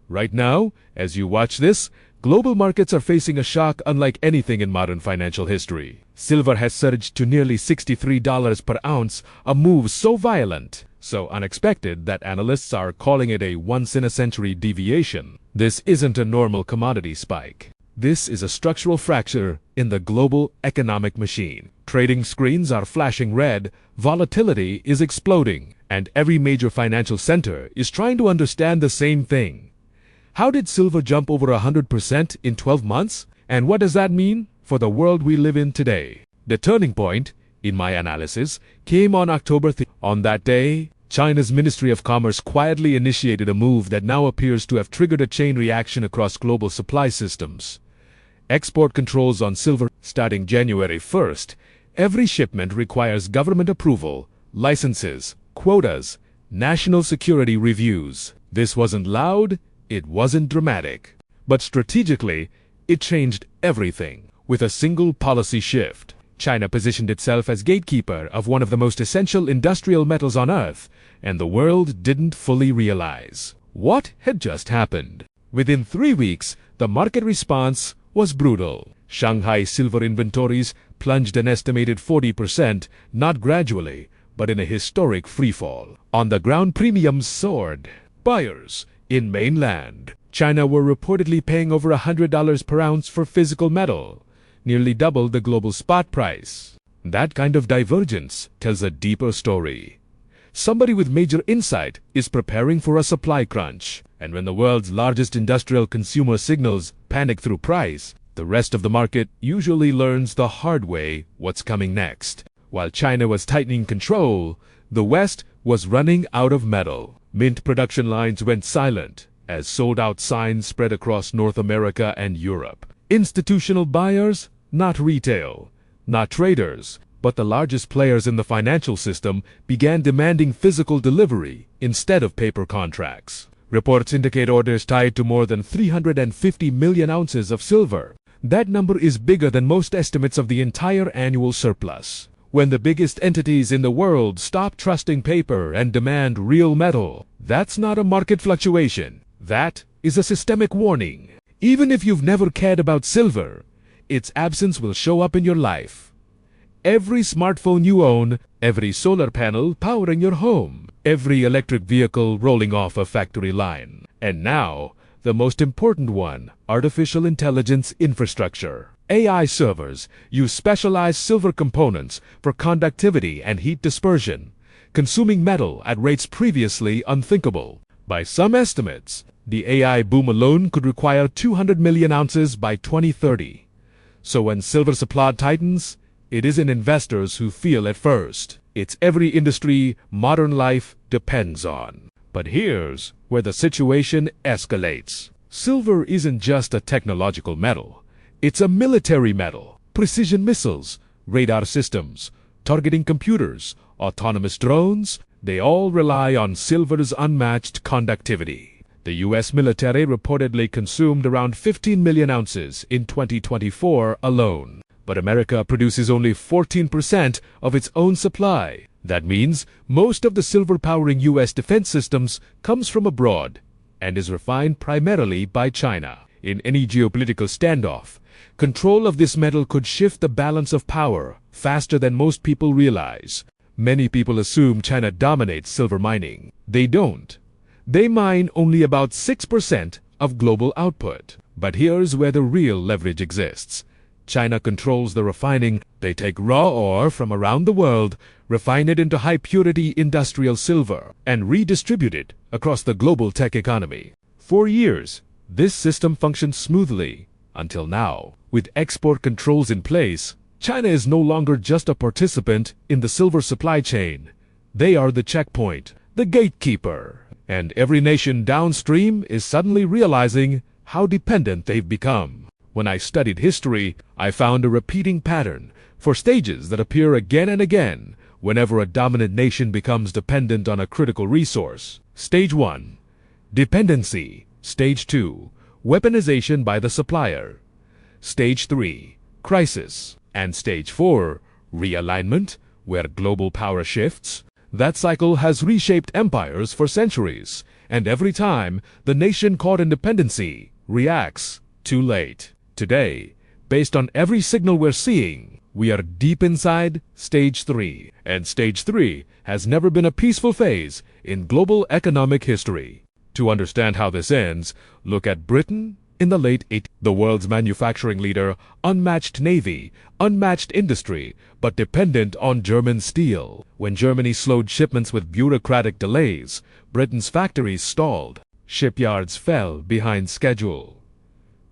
Right now, as you watch this, global markets are facing a shock unlike anything in modern financial history. Silver has surged to nearly $63 per ounce, a move so violent, so unexpected that analysts are calling it a once-in-a-century deviation. This isn't a normal commodity spike. This is a structural fracture in the global economic machine. Trading screens are flashing red, volatility is exploding, and every major financial center is trying to understand the same thing. How did silver jump over 100% in 12 months? And what does that mean for the world we live in today? The turning point, in my analysis, came on October 3rd. On that day, China's Ministry of Commerce quietly initiated a move that now appears to have triggered a chain reaction across global supply systems. Export controls on silver. Starting January 1st, every shipment requires government approval, licenses, quotas, national security reviews. This wasn't loud, it wasn't dramatic. But strategically, it changed everything. With a single policy shift, China positioned itself as gatekeeper of one of the most essential industrial metals on Earth, and the world didn't fully realize what had just happened. Within 3 weeks, the market response was brutal. Shanghai silver inventories plunged an estimated 40%, not gradually, but in a historic freefall. On the ground, premiums soared. Buyers in mainland China were reportedly paying over $100 per ounce for physical metal, nearly double the global spot price. That kind of divergence tells a deeper story. Somebody with major insight is preparing for a supply crunch, and when the world's largest industrial consumer signals panic through price, the rest of the market usually learns the hard way what's coming next. While China was tightening control, the West was running out of metal. Mint production lines went silent as sold-out signs spread across North America and Europe. Institutional buyers, not retail, not traders, but the largest players in the financial system began demanding physical delivery instead of paper contracts. Reports indicate orders tied to more than 350 million ounces of silver. That number is bigger than most estimates of the entire annual surplus. When the biggest entities in the world stop trusting paper and demand real metal, that's not a market fluctuation. That is a systemic warning. Even if you've never cared about silver, its absence will show up in your life. Every smartphone you own, every solar panel powering your home, every electric vehicle rolling off a factory line. And now, the most important one, artificial intelligence infrastructure. AI servers use specialized silver components for conductivity and heat dispersion, consuming metal at rates previously unthinkable. By some estimates, the AI boom alone could require 200 million ounces by 2030. So when silver supply tightens, it isn't investors who feel it first. It's every industry modern life depends on. But here's where the situation escalates. Silver isn't just a technological metal. It's a military metal. Precision missiles, radar systems, targeting computers, autonomous drones, they all rely on silver's unmatched conductivity. The U.S. military reportedly consumed around 15 million ounces in 2024 alone. But America produces only 14% of its own supply. That means most of the silver powering U.S. defense systems comes from abroad and is refined primarily by China. In any geopolitical standoff, control of this metal could shift the balance of power faster than most people realize. Many people assume China dominates silver mining. They don't. They mine only about 6% of global output. But here's where the real leverage exists. China controls the refining. They take raw ore from around the world, refine it into high-purity industrial silver, and redistribute it across the global tech economy. For years, this system functioned smoothly, until now. With export controls in place, China is no longer just a participant in the silver supply chain. They are the checkpoint, the gatekeeper. And every nation downstream is suddenly realizing how dependent they've become. When I studied history, I found a repeating pattern for stages that appear again and again whenever a dominant nation becomes dependent on a critical resource. Stage 1. Dependency. Stage 2. Weaponization by the supplier. Stage 3. Crisis. And Stage 4. Realignment, where global power shifts. That cycle has reshaped empires for centuries, And every time, the nation caught in dependency reacts too late. Today, based on every signal we're seeing, we are deep inside Stage 3. And Stage 3 has never been a peaceful phase in global economic history. To understand how this ends, look at Britain in the late 80s. The world's manufacturing leader, unmatched navy, unmatched industry, but dependent on German steel. When Germany slowed shipments with bureaucratic delays, Britain's factories stalled. Shipyards fell behind schedule.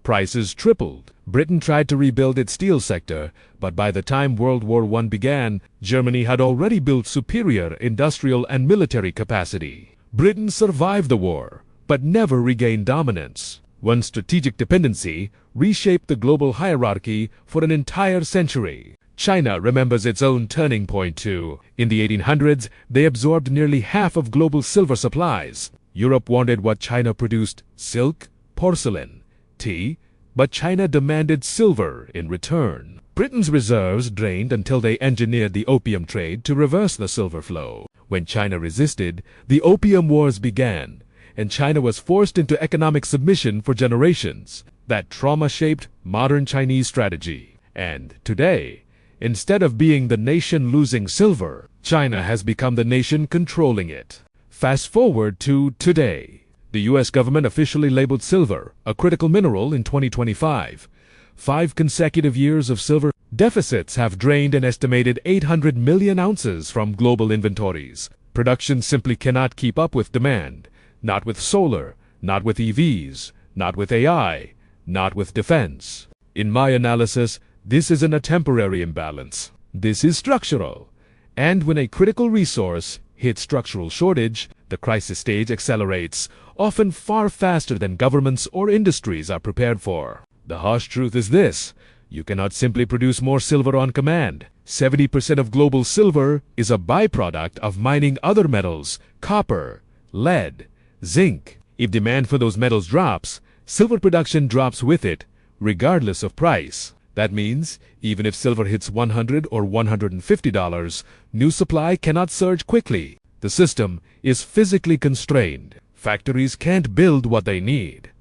Prices tripled. Britain tried to rebuild its steel sector, but by the time World War I began, Germany had already built superior industrial and military capacity. Britain survived the war, but never regained dominance. One strategic dependency reshaped the global hierarchy for an entire century. China remembers its own turning point too. In the 1800s, they absorbed nearly half of global silver supplies. Europe wanted what China produced: silk, porcelain, tea, but China demanded silver in return. Britain's reserves drained until they engineered the opium trade to reverse the silver flow. When China resisted, the Opium Wars began, and China was forced into economic submission for generations. That trauma shaped modern Chinese strategy. And today, instead of being the nation losing silver, China has become the nation controlling it. Fast forward to today. The U.S. government officially labeled silver a critical mineral in 2025. 5 consecutive years of silver deficits have drained an estimated 800 million ounces from global inventories. Production simply cannot keep up with demand. Not with solar, not with EVs, not with AI, not with defense. In my analysis, this isn't a temporary imbalance. This is structural. And when a critical resource hits structural shortage, the crisis stage accelerates, often far faster than governments or industries are prepared for. The harsh truth is this: you cannot simply produce more silver on command. 70% of global silver is a byproduct of mining other metals: copper, lead, zinc. If demand for those metals drops, silver production drops with it, regardless of price. That means, even if silver hits $100 or $150, new supply cannot surge quickly. The system is physically constrained. Factories can't build what they need.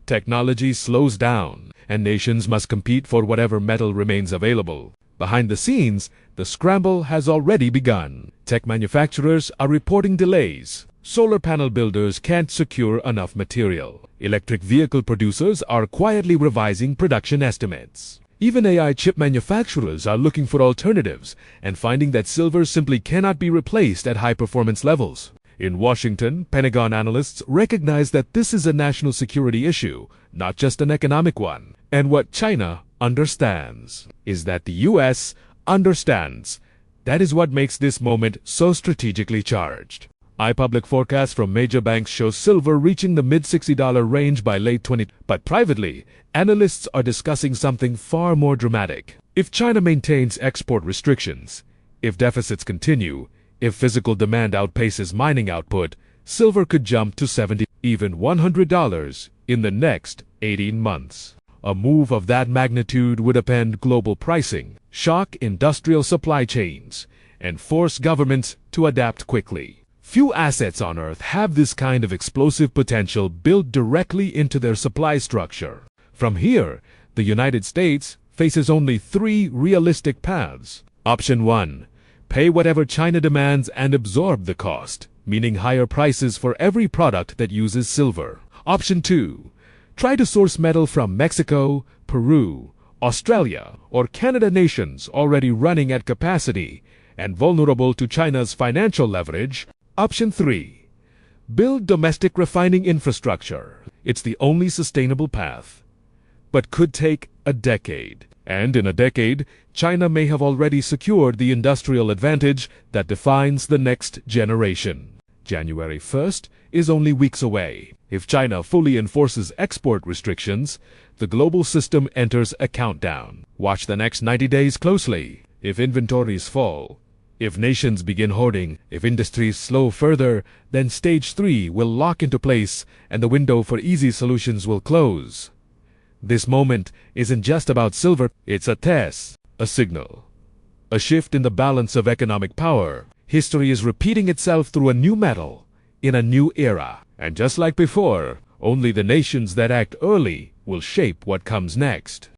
Technology slows down, and nations must compete for whatever metal remains available. Behind the scenes, the scramble has already begun. Tech manufacturers are reporting delays. Solar panel builders can't secure enough material. Electric vehicle producers are quietly revising production estimates. Even AI chip manufacturers are looking for alternatives and finding that silver simply cannot be replaced at high-performance levels. In Washington, Pentagon analysts recognize that this is a national security issue, not just an economic one. And what China understands is that the U.S. understands. That is what makes this moment so strategically charged. iPublic forecasts from major banks show silver reaching the mid-$60 range by late 2020. But privately, analysts are discussing something far more dramatic. If China maintains export restrictions, if deficits continue, if physical demand outpaces mining output, silver could jump to $70, even $100 in the next 18 months. A move of that magnitude would upend global pricing, shock industrial supply chains, and force governments to adapt quickly. Few assets on Earth have this kind of explosive potential built directly into their supply structure. From here, the United States faces only 3 realistic paths. Option 1. Pay whatever China demands and absorb the cost, meaning higher prices for every product that uses silver. Option 2. Try to source metal from Mexico, Peru, Australia, or Canada, nations already running at capacity and vulnerable to China's financial leverage. Option 3. Build domestic refining infrastructure. It's the only sustainable path, but could take a decade. And in a decade, China may have already secured the industrial advantage that defines the next generation. January 1st is only weeks away. If China fully enforces export restrictions, the global system enters a countdown. Watch the next 90 days closely. If inventories fall, if nations begin hoarding, if industries slow further, then Stage 3 will lock into place and the window for easy solutions will close. This moment isn't just about silver, it's a test, a signal, a shift in the balance of economic power. History is repeating itself through a new metal, in a new era. And just like before, only the nations that act early will shape what comes next.